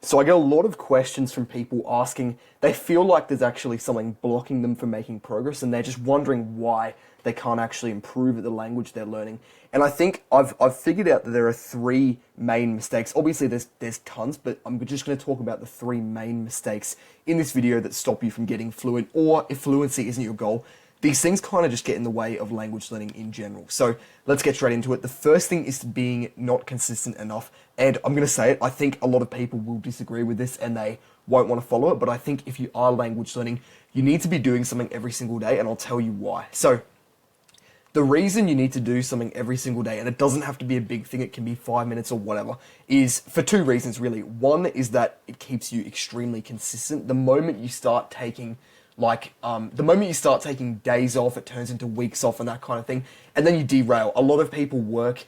So I get a lot of questions from people asking, they feel like there's actually something blocking them from making progress and they're just wondering why they can't actually improve at the language they're learning. And I think I've figured out that there are three main mistakes. Obviously there's tons, but I'm just going to talk about the three main mistakes in this video that stop you from getting fluent, or if fluency isn't your goal, these things kind of just get in the way of language learning in general. So let's get straight into it. The first thing is being not consistent enough. And I'm going to say it, I think a lot of people will disagree with this and they won't want to follow it. But I think if you are language learning, you need to be doing something every single day, and I'll tell you why. So the reason you need to do something every single day, and it doesn't have to be a big thing, it can be 5 minutes or whatever, is for two reasons really. One is that it keeps you extremely consistent. The moment you start taking days off, it turns into weeks off and that kind of thing, and then you derail. A lot of people work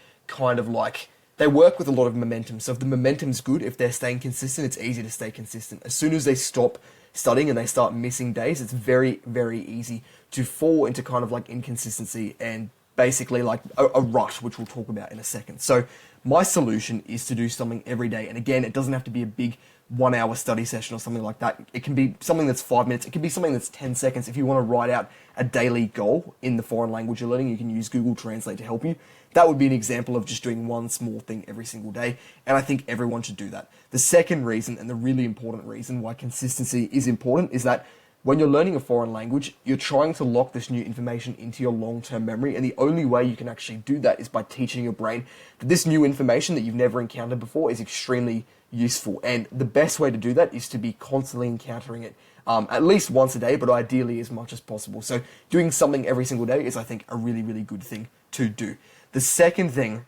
they work with a lot of momentum. So if the momentum's good, if they're staying consistent, it's easy to stay consistent. As soon as they stop studying and they start missing days, it's very, very easy to fall into kind of like inconsistency and basically like a rut, which we'll talk about in a second. So my solution is to do something every day. And again, it doesn't have to be a big 1 hour study session or something like that. It can be something that's 5 minutes. It can be something that's 10 seconds. If you want to write out a daily goal in the foreign language you're learning, you can use Google Translate to help you. That would be an example of just doing one small thing every single day. And I think everyone should do that. The second reason, and the really important reason why consistency is important, is that when you're learning a foreign language, you're trying to lock this new information into your long-term memory, and the only way you can actually do that is by teaching your brain that this new information that you've never encountered before is extremely useful. And the best way to do that is to be constantly encountering it, at least once a day, but ideally as much as possible. So doing something every single day is, I think, a really, really good thing to do. The second thing,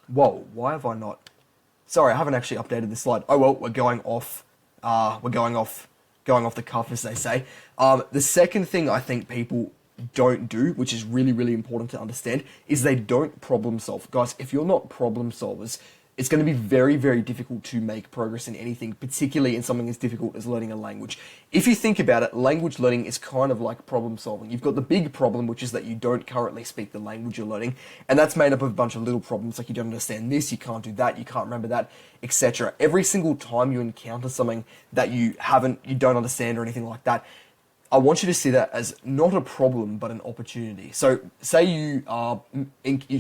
whoa, why have I not? Sorry, I haven't actually updated this slide. Oh well, we're going off the cuff, as they say. The second thing I think people don't do, which is really, really important to understand, is they don't problem solve. Guys, if you're not problem solvers, it's going to be very, very difficult to make progress in anything, particularly in something as difficult as learning a language. If you think about it, language learning is kind of like problem solving. You've got the big problem, which is that you don't currently speak the language you're learning, and that's made up of a bunch of little problems, like you don't understand this, you can't do that, you can't remember that, etc. Every single time you encounter something that you don't understand or anything like that, I want you to see that as not a problem, but an opportunity. So say you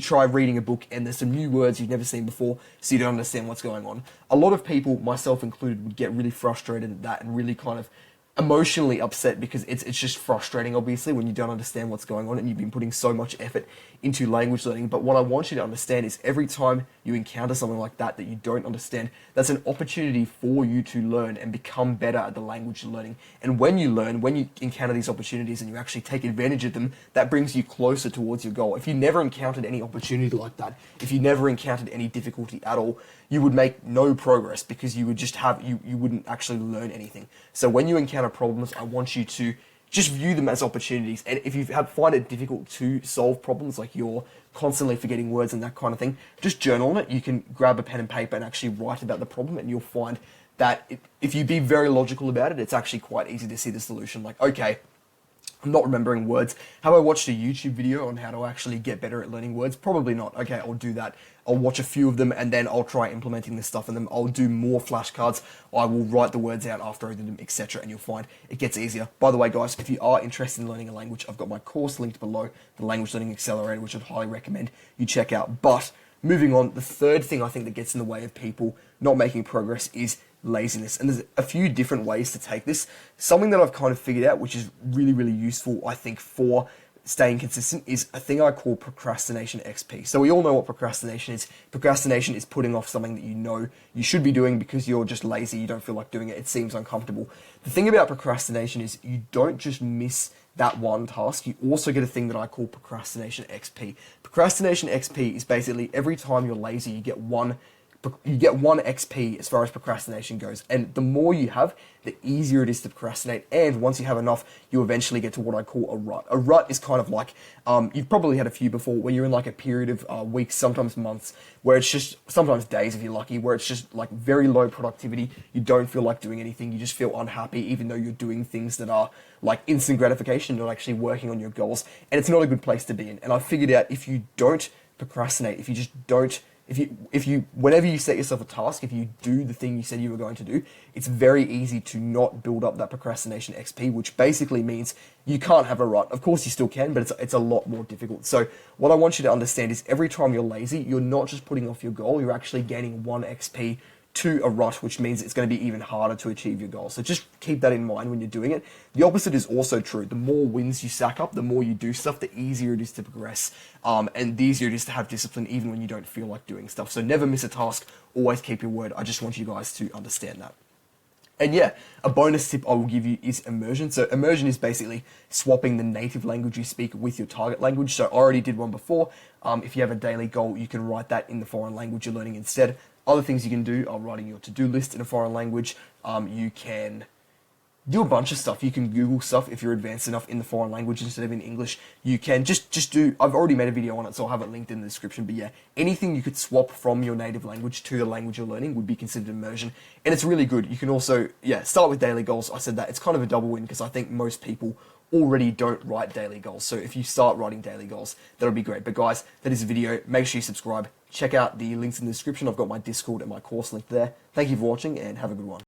try reading a book and there's some new words you've never seen before, so you don't understand what's going on. A lot of people, myself included, would get really frustrated at that and really kind of emotionally upset, because it's just frustrating, obviously, when you don't understand what's going on and you've been putting so much effort into language learning. But what I want you to understand is every time you encounter something like that you don't understand, that's an opportunity for you to learn and become better at the language you're learning. And when you learn, when you encounter these opportunities and you actually take advantage of them, that brings you closer towards your goal. If you never encountered any opportunity like that, if you never encountered any difficulty at all, you would make no progress, because you would just you wouldn't actually learn anything. So when you encounter problems, I want you to just view them as opportunities. And if you find it difficult to solve problems, like you're constantly forgetting words and that kind of thing, just journal on it. You can grab a pen and paper and actually write about the problem, and you'll find that if you be very logical about it, it's actually quite easy to see the solution. Like, okay, I'm not remembering words. Have I watched a YouTube video on how to actually get better at learning words? Probably not. Okay, I'll do that. I'll watch a few of them, and then I'll try implementing this stuff in them. I'll do more flashcards. I will write the words out after I did them, etc. And you'll find it gets easier. By the way, guys, if you are interested in learning a language, I've got my course linked below, the Language Learning Accelerator, which I'd highly recommend you check out. But moving on, the third thing I think that gets in the way of people not making progress is laziness. And there's a few different ways to take this. Something that I've kind of figured out, which is really, really useful, I think, for staying consistent, is a thing I call procrastination XP. So we all know what procrastination is. Procrastination is putting off something that you know you should be doing because you're just lazy, you don't feel like doing it, it seems uncomfortable. The thing about procrastination is you don't just miss that one task, you also get a thing that I call procrastination XP. Procrastination XP is basically every time you're lazy, you get one XP as far as procrastination goes. And the more you have, the easier it is to procrastinate. And once you have enough, you eventually get to what I call a rut. A rut is kind of like, you've probably had a few before, when you're in like a period of weeks, sometimes months, where it's just, sometimes days if you're lucky, where it's just like very low productivity. You don't feel like doing anything. You just feel unhappy, even though you're doing things that are like instant gratification, not actually working on your goals. And it's not a good place to be in. And I figured out, if you don't procrastinate, if you just don't whenever you set yourself a task, if you do the thing you said you were going to do, it's very easy to not build up that procrastination XP, which basically means you can't have a rut. Of course, you still can, but it's a lot more difficult. So what I want you to understand is every time you're lazy, you're not just putting off your goal, you're actually gaining 1 XP to a rut, which means it's going to be even harder to achieve your goal. So just keep that in mind when you're doing it. The opposite is also true. The more wins you stack up, the more you do stuff, the easier it is to progress, and the easier it is to have discipline even when you don't feel like doing stuff. So never miss a task, always keep your word. I just want you guys to understand that. And yeah, a bonus tip I will give you is immersion. So immersion is basically swapping the native language you speak with your target language. So I already did one before. If you have a daily goal, you can write that in the foreign language you're learning instead. Other things you can do are writing your to-do list in a foreign language. You can do a bunch of stuff. You can Google stuff if you're advanced enough in the foreign language instead of in English. You can just do, I've already made a video on it, so I'll have it linked in the description. But yeah, anything you could swap from your native language to the language you're learning would be considered immersion. And it's really good. You can also, yeah, start with daily goals. I said that. It's kind of a double win because I think most people already don't write daily goals. So if you start writing daily goals, that'll be great. But guys, that is the video. Make sure you subscribe. Check out the links in the description. I've got my Discord and my course link there. Thank you for watching and have a good one.